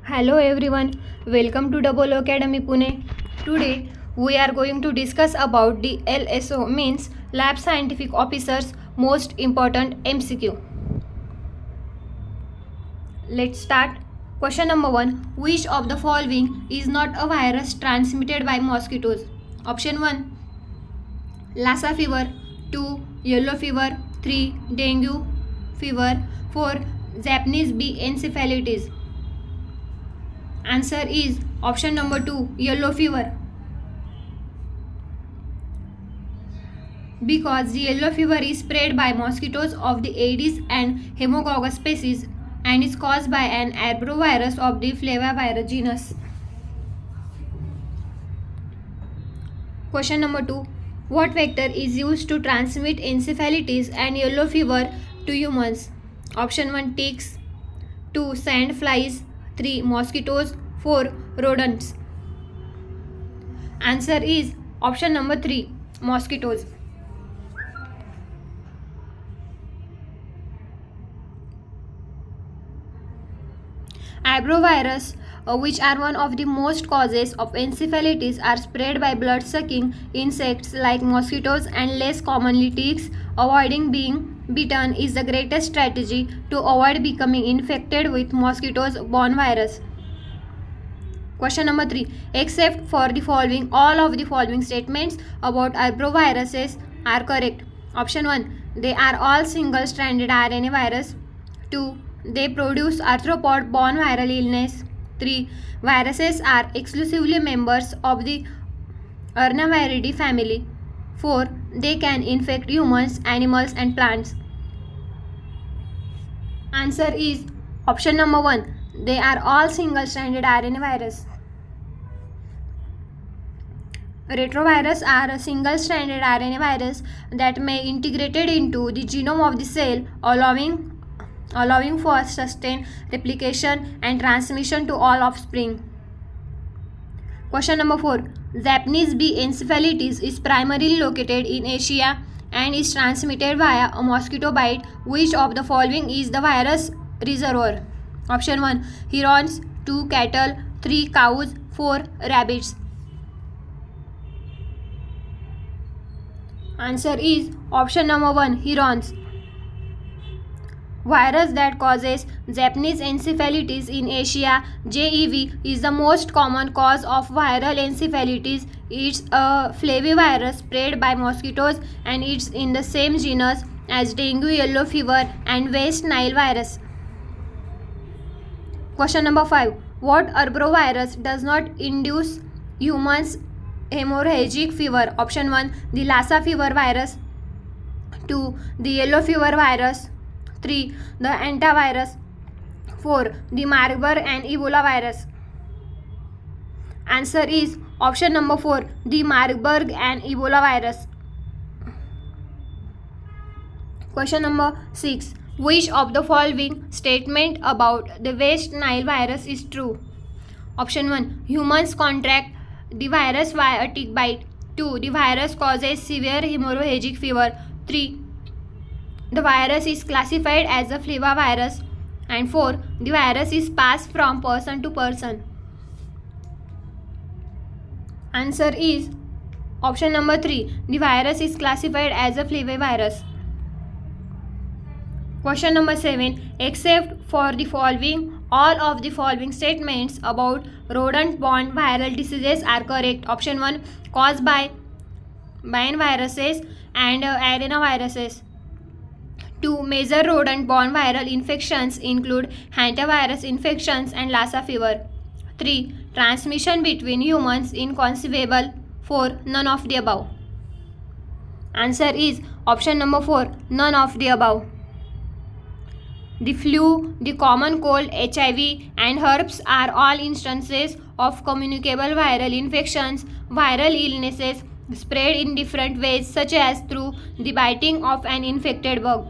Hello everyone, welcome to Double Academy Pune. Today we are going to discuss about the LSO means Lab Scientific Officer's most important MCQ. Let's start. Question number 1. Which of the following is not a virus transmitted by mosquitoes? Option 1. Lassa fever. 2. Yellow fever. 3. Dengue fever. 4. Japanese bee encephalitis. Answer is option number 2, yellow fever. Because the yellow fever is spread by mosquitoes of the Aedes and Haemococcus species and is caused by an arbovirus of the Flavivirus genus. Question number 2. What vector is used to transmit encephalitis and yellow fever to humans? Option 1, ticks. 2. Sand flies. 3. Mosquitoes. 4. Rodents. Answer is option number 3. Mosquitoes. Arbovirus, which are one of the most causes of encephalitis, are spread by blood-sucking insects like mosquitoes and less commonly ticks. Avoiding being bitten is the greatest strategy to avoid becoming infected with mosquitoes-borne virus. Question number 3. Except for the following, all of the following statements about arboviruses are correct. Option 1. They are all single-stranded RNA virus. 2. They produce arthropod-borne viral illness. 3. Viruses are exclusively members of the Arnaviridae family. 4. They can infect humans, animals and plants. Answer is option number 1. They are all single-stranded RNA virus. Retrovirus are a single-stranded RNA virus that may integrated into the genome of the cell, allowing for sustained replication and transmission to all offspring. Question number 4. Japanese bee encephalitis is primarily located in Asia and is transmitted via a mosquito bite. Which of the following is the virus reservoir? Option 1. Herons. 2. Cattle. 3. Cows. 4. Rabbits. Answer is option number 1. Herons. Virus that causes Japanese encephalitis in Asia, JEV, is the most common cause of viral encephalitis. It's a flavivirus spread by mosquitoes and it's in the same genus as dengue, yellow fever and West Nile virus. Question number 5. What arbovirus does not induce humans hemorrhagic fever? Option 1. The Lassa fever virus. 2. The yellow fever virus. 3. The antivirus. 4. The Marburg and Ebola virus. Answer is option number 4. The Marburg and Ebola virus. Question number 6. Which of the following statement about the West Nile virus is true? Option 1. Humans contract the virus via a tick bite. 2. The virus causes severe hemorrhagic fever. 3. The virus is classified as a flavivirus. And 4. The virus is passed from person to person. Answer is option number 3. The virus is classified as a flavivirus. Question number 7. Except for the following, all of the following statements about rodent-borne viral diseases are correct. Option 1. Caused by viruses and arenaviruses. 2. Major rodent-borne viral infections include hantavirus infections and Lassa fever. 3. Transmission between humans inconceivable. 4. None of the above. Answer is option number 4. None of the above. The flu, the common cold, HIV and herpes are all instances of communicable viral infections. Viral illnesses spread in different ways such as through the biting of an infected bug.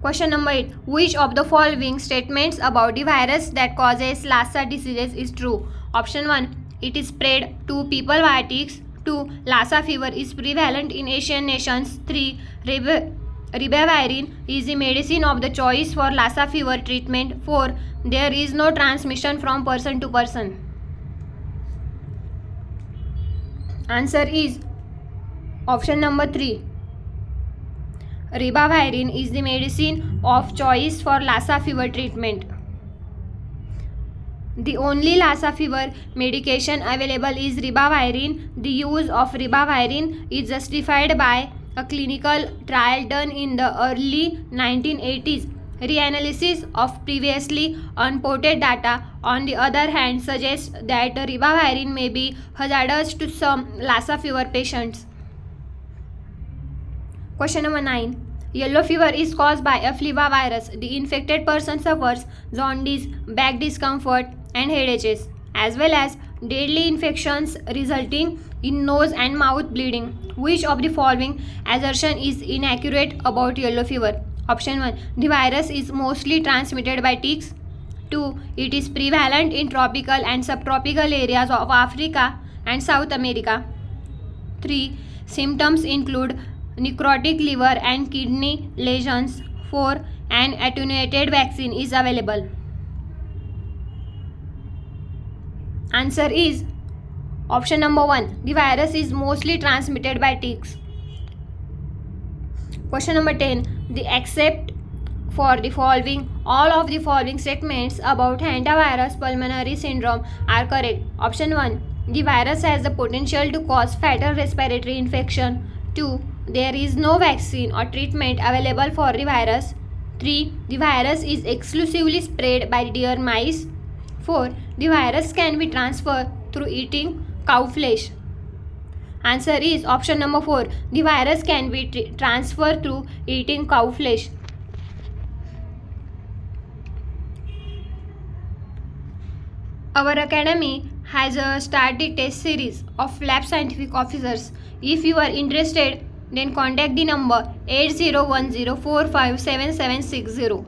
Question number 8. Which of the following statements about the virus that causes Lassa diseases is true? Option 1. It is spread to people via ticks. 2. Lassa fever is prevalent in Asian nations. 3. Ribavirin is the medicine of the choice for Lassa fever treatment. 4. There is no transmission from person to person. Answer is option number 3. Ribavirin is the medicine of choice for Lassa fever treatment. The only Lassa fever medication available is Ribavirin. The use of Ribavirin is justified by a clinical trial done in the early 1980s. Reanalysis of previously unported data, on the other hand, suggests that Ribavirin may be hazardous to some Lassa fever patients. Question number 9. Yellow fever is caused by a flavivirus. The infected person suffers jaundice, back discomfort, and headaches, as well as deadly infections resulting in nose and mouth bleeding. Which of the following assertion is inaccurate about yellow fever? Option 1. The virus is mostly transmitted by ticks. 2. It is prevalent in tropical and subtropical areas of Africa and South America. 3. Symptoms include necrotic liver and kidney lesions. 4. An attenuated vaccine is available. Answer is option number 1. The virus is mostly transmitted by ticks. Question number 10. The except for the following, all of the following statements about hantavirus pulmonary syndrome are correct. Option 1. The virus has the potential to cause fatal respiratory infection. 2. There is no vaccine or treatment available for the virus. 3. The virus is exclusively spread by deer mice. 4. The virus can be transferred through eating cow flesh. Answer is option number 4. The virus can be transferred through eating cow flesh. Our academy has started test series of lab scientific officers. If you are interested, then contact the number 8010457760.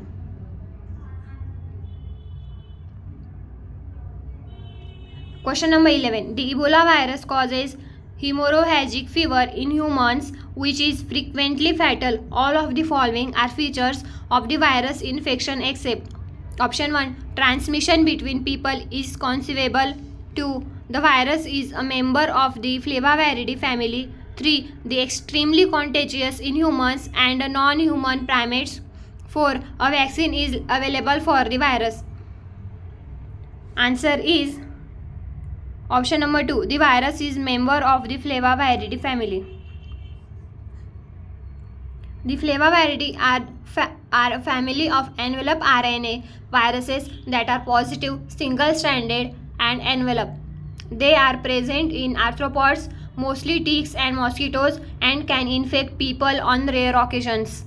Question number 11. The Ebola virus causes hemorrhagic fever in humans, which is frequently fatal. All of the following are features of the virus infection except. Option 1. Transmission between people is conceivable. 2. The virus is a member of the Flaviviridae family. 3. The extremely contagious in humans and non-human primates. 4. A vaccine is available for the virus. Answer is option number 2. The virus is member of the Flaviviridae family. The Flaviviridae are a family of envelope RNA viruses that are positive, single-stranded, and envelope. They are present in arthropods, mostly ticks and mosquitoes, and can infect people on rare occasions.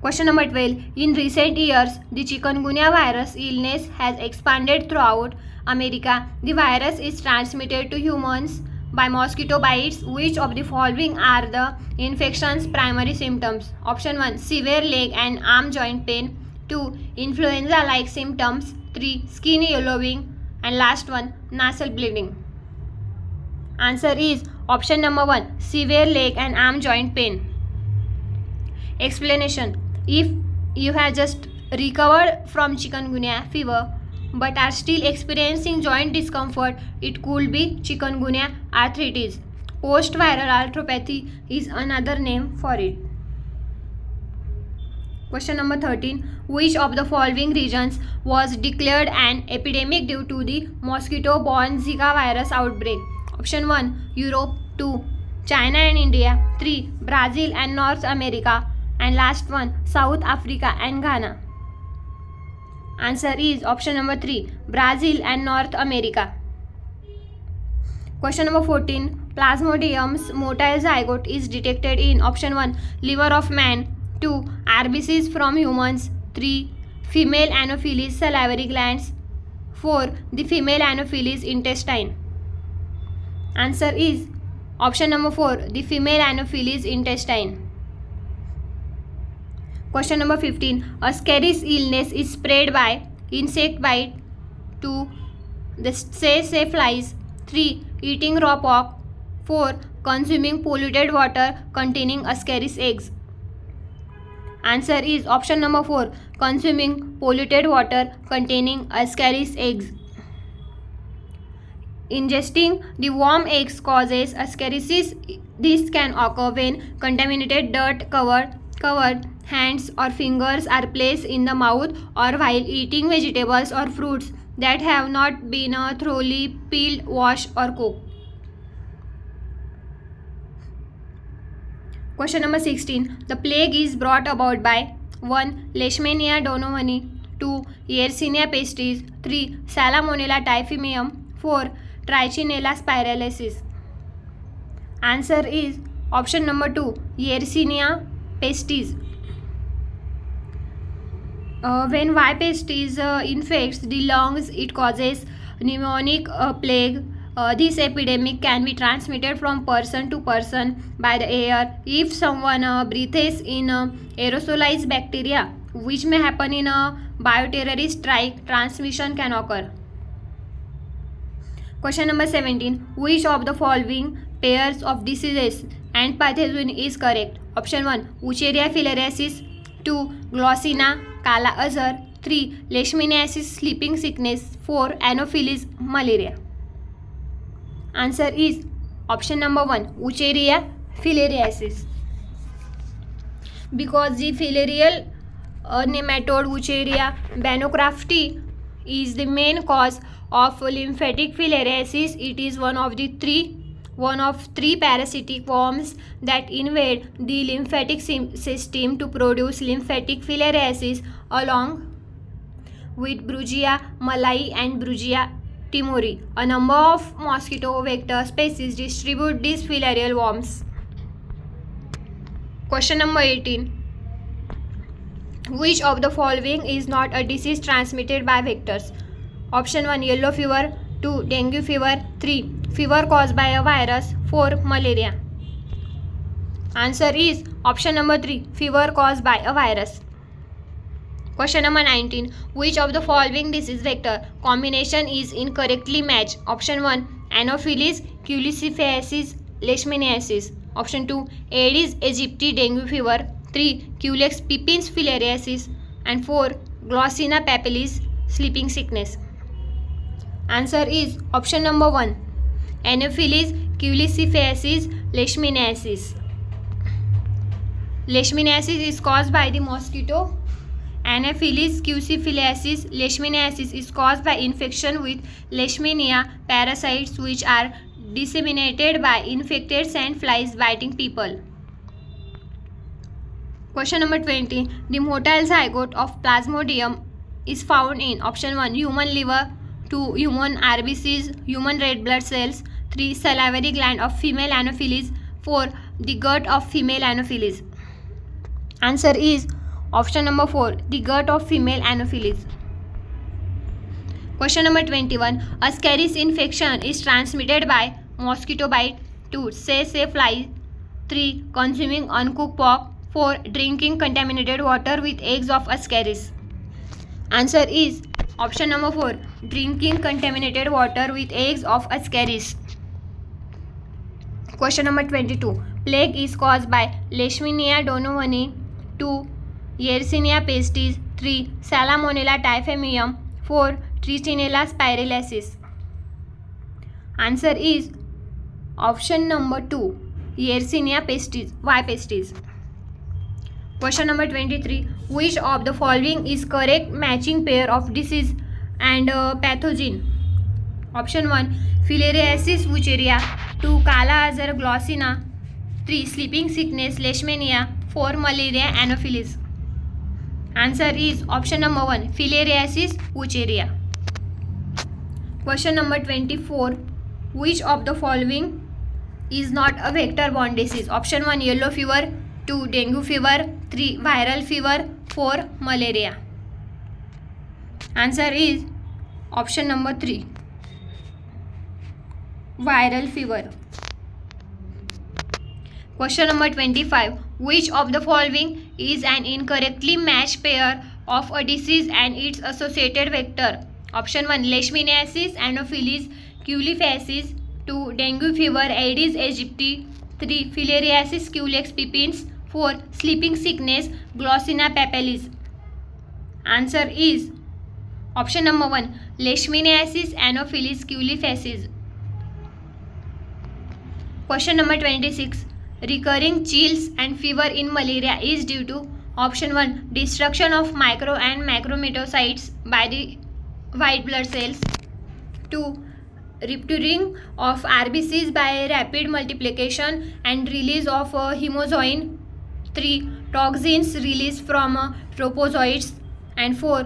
Question number 12. In recent years, the chikungunya virus illness has expanded throughout America. The virus is transmitted to humans by mosquito bites. Which of the following are the infection's primary symptoms? Option 1. Severe leg and arm joint pain. 2. Influenza-like symptoms. 3. Skin yellowing. And last one, nasal bleeding. Answer is option number 1. Severe leg and arm joint pain. Explanation. If you have just recovered from chikungunya fever but are still experiencing joint discomfort, it could be chikungunya arthritis. Post-viral arthropathy is another name for it. Question number 13. Which of the following regions was declared an epidemic due to the mosquito-borne Zika virus outbreak? Option 1. Europe. 2. China and India. 3. Brazil and North America. And last one, South Africa and Ghana. Answer is option number 3. Brazil and North America. Question number 14. Plasmodium's motile zygote is detected in option 1. Liver of man. 2. RBCs from humans. 3. Female Anopheles salivary glands. 4. The female Anopheles intestine. Answer is option number 4. The female Anopheles intestine. Question number 15. A Ascaris illness is spread by insect bite. 2. The say flies. 3. Eating raw pork. 4. consuming polluted water containing Ascaris eggs. Answer is option number 4, consuming polluted water containing Ascaris eggs. Ingesting the warm eggs causes ascarisis. This can occur when contaminated dirt covered hands or fingers are placed in the mouth or while eating vegetables or fruits that have not been thoroughly peeled, washed or cooked. Question number 16. The plague is brought about by 1. Leishmania donovani, 2. Yersinia pestis, 3. Salmonella typhimurium, 4. Trichinella spiralis. Answer is option number 2, Yersinia pestis. When Y pestis infects the lungs, it causes pneumonic plague. This epidemic can be transmitted from person to person by the air. If someone breathes in aerosolized bacteria, which may happen in a bioterrorist strike, transmission can occur. Question number 17. Which of the following pairs of diseases and pathogen is correct? Option 1, Wucheria filariasis, 2. Glossina Kala Azar, 3. Leishmaniasis sleeping sickness, 4. Anopheles malaria. Answer is option number 1, Wucheria filariasis. Because the filarial nematode Wucheria bancrofti is the main cause of lymphatic filariasis. It is one of three parasitic worms that invade the lymphatic system to produce lymphatic filariasis along with Brugia malai and Brugia timuri. A number of mosquito vector species distribute these filarial worms. Question number 18. Which of the following is not a disease transmitted by vectors? Option 1, yellow fever, 2. dengue fever, 3. fever caused by a virus, 4. malaria. Answer is option number 3, fever caused by a virus. Question number 19. Which of the following disease vector combination is incorrectly matched? Option 1, Anopheles culiaciferis leishmaniasis. Option 2, Aedes aegypti dengue fever, 3. Culex pipiens filariasis, and 4. Glossina papilis sleeping sickness. Answer is option number 1, Anopheles culiaciferis leishmaniasis. Leishmaniasis is caused by the mosquito. Anopheles culiaciferis leishmaniasis is caused by infection with Leishmania parasites which are disseminated by infected sandflies biting people. Question number 20. The motile zygote of Plasmodium is found in option 1, human liver, 2. human RBCs, human red blood cells, 3. salivary gland of female Anopheles, 4. the gut of female Anopheles. Answer is option number 4, the gut of female Anopheles. Question number 21. Ascaris infection is transmitted by mosquito bite, 2. say fly, 3. consuming uncooked pork, 4. drinking contaminated water with eggs of Ascaris. Answer is option number 4, drinking contaminated water with eggs of Ascaris. Question number 22. Plague is caused by Leishmania donovani, 2. Yersinia pestis, 3. Salmonella typhimurium, 4. Trichinella spiralis. Answer is option number 2, Yersinia pestis, Y pestis. Question number 23. Which of the following is correct matching pair of disease and pathogen? Option 1, filariasis Wucheria, 2. Kala Azar Glossina, 3. sleeping sickness Leishmania, 4. malaria Anopheles. Answer is option number 1, filariasis Wucheria. Question number 24. Which of the following is not a vector-borne disease? Option 1, yellow fever, 2. dengue fever, 3. viral fever, 4. malaria. Answer is option number 3, viral fever. Question number 25. Which of the following is an incorrectly matched pair of a disease and its associated vector? Option 1, Leishmaniasis, Anopheles culiaciferis, 2. Dengue fever, Aedes aegypti. 3. Filariasis culex pipiens. 4. Sleeping sickness, Glossina papalis. Answer is option number 1, Leishmaniasis Anopheles culifacis. Question number 26. Recurring chills and fever in malaria is due to option 1, destruction of micro and macrometastates by the white blood cells. 2. Rupturing of RBCs by rapid multiplication and release of hemozoin. 3. Toxins released from tropozoites. And 4.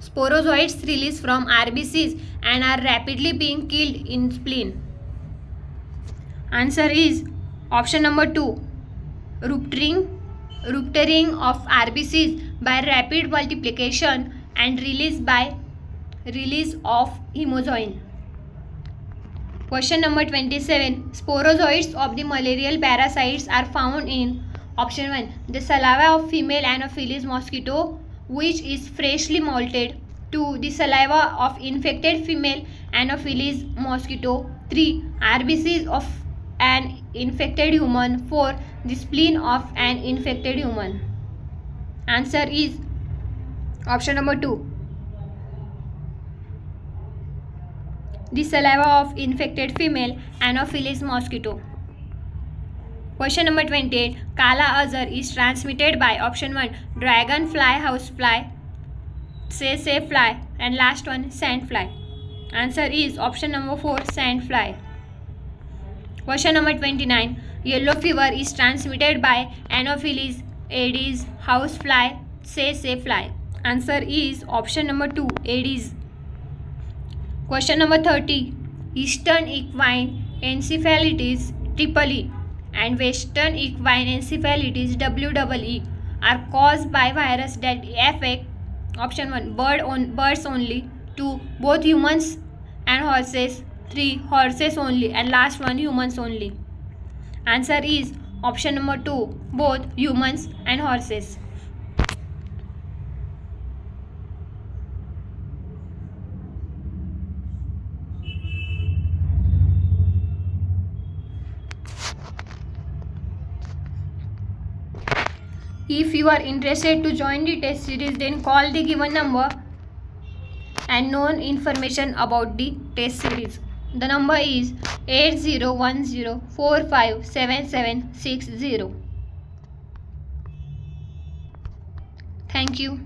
Sporozoites released from RBCs and are rapidly being killed in spleen. Answer is option number 2, rupturing of RBCs by rapid multiplication and release of hemozoin. Question number 27. Sporozoites of the malarial parasites are found in option 1, the saliva of female Anopheles mosquito which is freshly molted. 2. The saliva of infected female Anopheles mosquito. 3. RBCs of an infected human. 4. The spleen of an infected human. Answer is option number 2, the saliva of infected female Anopheles mosquito. Question number 28. Kala Azar is transmitted by option 1, dragonfly, housefly, say fly, and last one, sandfly. Answer is option number 4, sandfly. Question number 29. Yellow fever is transmitted by Anopheles, Aedes, housefly, say fly. Answer is option number 2, Aedes. Question number 30. Eastern equine encephalitis EE and Western equine encephalitis (WEE) are caused by virus that affect option 1, birds only. 2. Both humans and horses. 3. Horses only, and last one, humans only. Answer is option number 2, both humans and horses. If you are interested to join the test series, then call the given number and know information about the test series. The number is 8010457760. Thank you.